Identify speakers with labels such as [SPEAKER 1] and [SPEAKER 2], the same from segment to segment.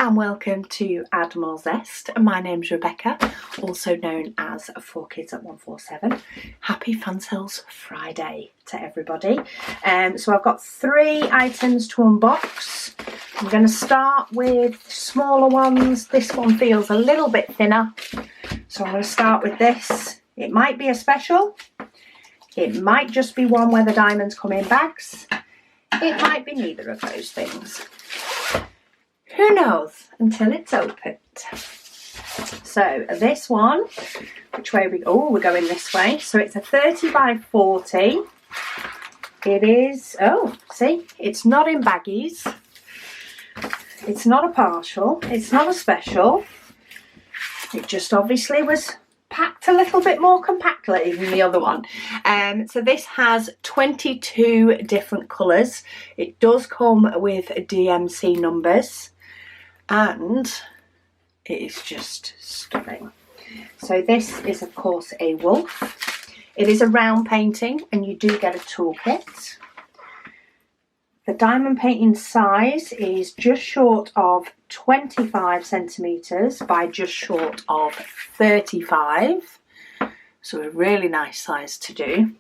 [SPEAKER 1] and welcome to Add More Zest. My name's Rebecca, also known as 4Kids at 147. Happy Fansells Friday to everybody. So I've got 3 items to unbox. I'm going to start with smaller ones. This one feels a little bit thinner, so I'm going to start with this. It might be a special. It might just be one where the diamonds come in bags. It might be neither of those things. Who knows until it's opened. So this one, which way we're going this way. So it's a 30 by 40. It is, see, it's not in baggies. It's not a partial. It's not a special. It just obviously was packed a little bit more compactly than the other one. So this has 22 different colours. It does come with DMC numbers and it is just stunning. So this is of course a wolf. It is a round painting and you do get a toolkit. The diamond painting size is just short of 25 centimetres by just short of 35. So a really nice size to do.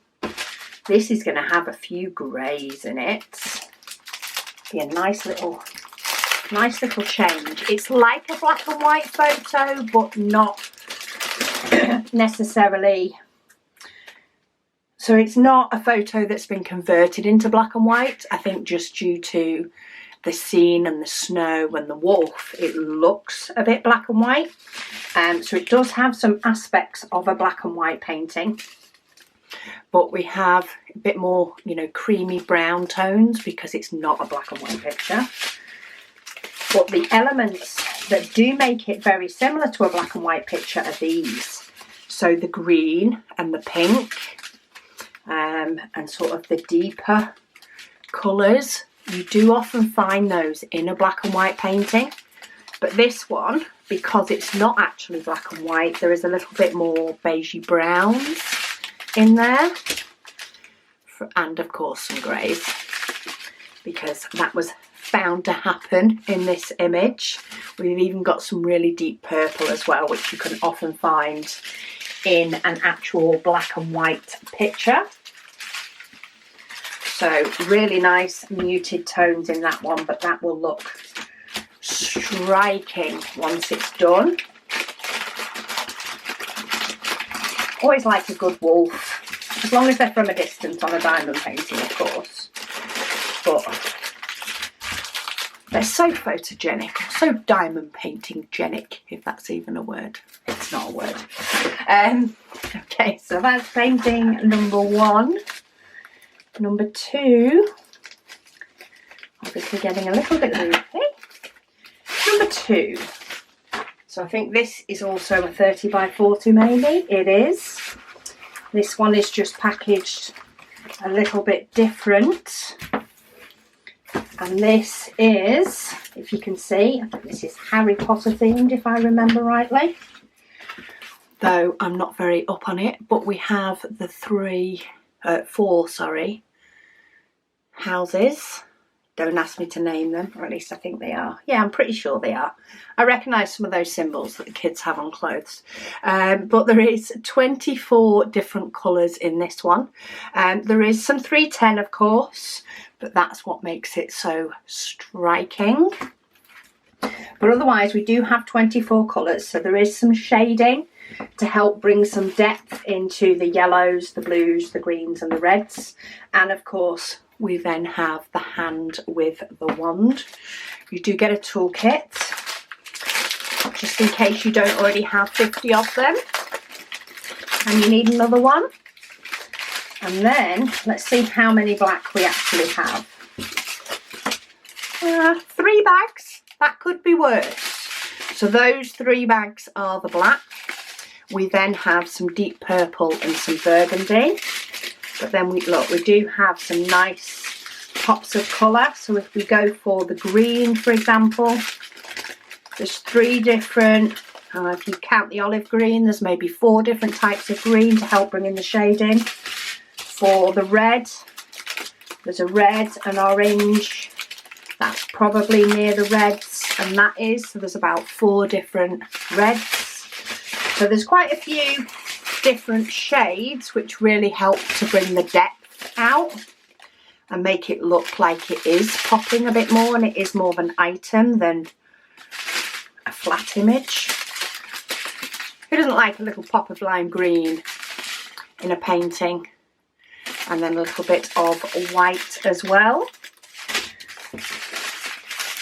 [SPEAKER 1] This is going to have a few greys in it. Be a nice little change. It's like a black and white photo, but not necessarily. So it's not a photo that's been converted into black and white. I think just due to the scene and the snow and the wolf, it looks a bit black and white. So it does have some aspects of a black and white painting. But we have a bit more, creamy brown tones because it's not a black and white picture. But the elements that do make it very similar to a black and white picture are these. So the green and the pink. And sort of the deeper colours, you do often find those in a black and white painting, but this one, because it's not actually black and white, there is a little bit more beigey browns in there, and of course some greys, because that was bound to happen in this image. We've even got some really deep purple as well, which you can often find in an actual black and white picture. So really nice muted tones in that one, but that will look striking once it's done. Always like a good wolf, as long as they're from a distance on a diamond painting, of course. But they're so photogenic, so diamond painting-genic, if that's even a word. It's not a word. Okay, so that's painting number 1. Number 2, obviously getting a little bit loopy. Number 2, so I think this is also a 30 by 40 maybe. It is. This one is just packaged a little bit different. And this is, if you can see, I think this is Harry Potter themed if I remember rightly. Though I'm not very up on it, but we have the 4 houses. Don't ask me to name them, or at least I think they are. Yeah, I'm pretty sure they are. I recognise some of those symbols that the kids have on clothes. But there is 24 different colours in this one. There is some 310 of course, but that's what makes it so striking. But otherwise we do have 24 colours, so there is some shading to help bring some depth into the yellows, the blues, the greens and the reds. And of course we then have the hand with the wand. You do get a toolkit, just in case you don't already have 50 of them and you need another one. And then let's see how many black we actually have. 3 bags, that could be worse. So those 3 bags are the black. We then have some deep purple and some burgundy. But then we do have some nice pops of colour. So if we go for the green, for example, there's 3 different, if you count the olive green, there's maybe 4 different types of green to help bring in the shading. For the red, there's a red, an orange, that's probably near the reds. and that is. So there's about 4 different reds. So there's quite a few different shades which really help to bring the depth out and make it look like it is popping a bit more, and it is more of an item than a flat image. Who doesn't like a little pop of lime green in a painting? And then a little bit of white as well.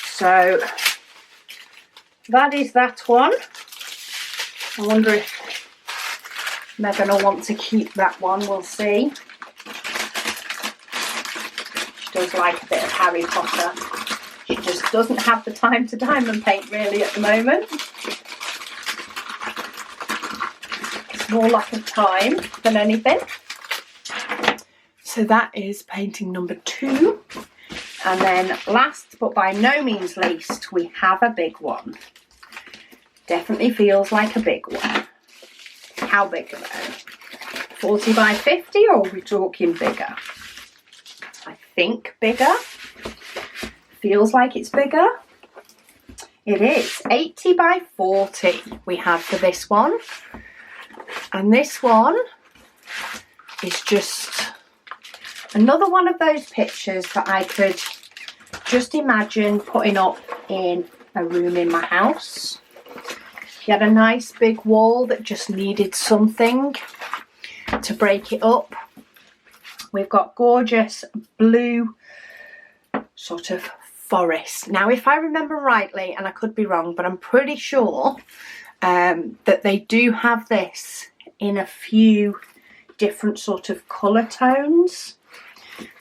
[SPEAKER 1] So that is that one. I wonder if they're going to want to keep that one, we'll see. She does like a bit of Harry Potter. She just doesn't have the time to diamond paint really at the moment. It's more lack of time than anything. So that is painting number 2. And then last but by no means least, we have a big one. Definitely feels like a big one. How big are they? 40 by 50, or are we talking bigger? I think bigger. Feels like it's bigger. It is 80 by 40 we have for this one. And this one is just another one of those pictures that I could just imagine putting up in a room in my house. You had a nice big wall that just needed something to break it up. We've got gorgeous blue sort of forest. Now, if I remember rightly, and I could be wrong, but I'm pretty sure that they do have this in a few different sort of colour tones.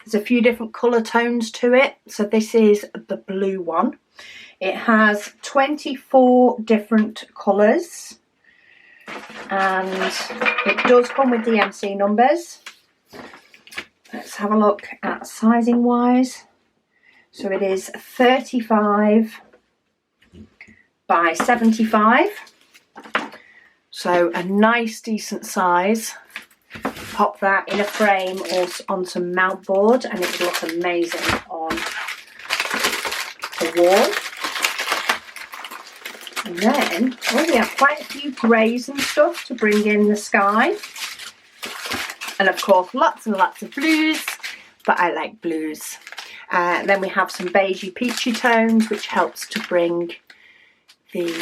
[SPEAKER 1] There's a few different colour tones to it. So this is the blue one. It has 24 different colours, and it does come with DMC numbers. Let's have a look at sizing wise. So it is 35 by 75. So a nice decent size. Pop that in a frame or on some mount board and it would look amazing on the wall. And then, we have quite a few greys and stuff to bring in the sky. And of course, lots and lots of blues, but I like blues. Then we have some beigey peachy tones, which helps to bring the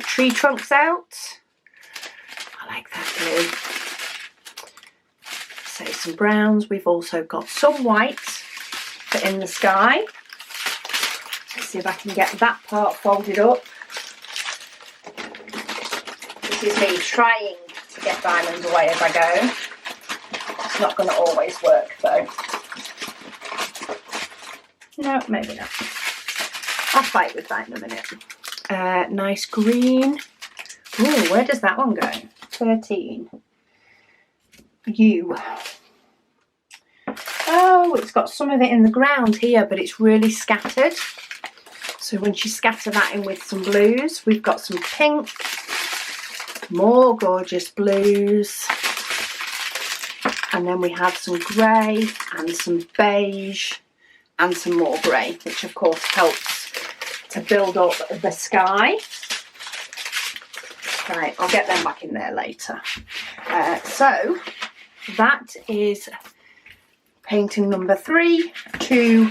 [SPEAKER 1] tree trunks out. I like that blue. So some browns. We've also got some white for in the sky. Let's see if I can get that part folded up. This is me trying to get diamonds away as I go. It's not going to always work though. No, maybe not. I'll fight with that in a minute. Nice green. Ooh, where does that one go? 13. U. Oh, it's got some of it in the ground here, but it's really scattered. So once you scatter that in with some blues, we've got some pink, more gorgeous blues, and then we have some grey and some beige and some more grey, which of course helps to build up the sky. Right, I'll get them back in there later. So that is painting number 3, 2,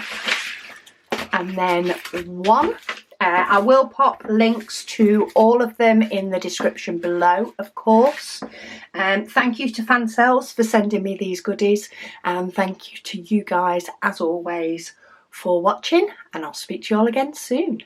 [SPEAKER 1] and then 1. I will pop links to all of them in the description below, of course. Thank you to Fansells for sending me these goodies, and thank you to you guys as always for watching, and I'll speak to you all again soon.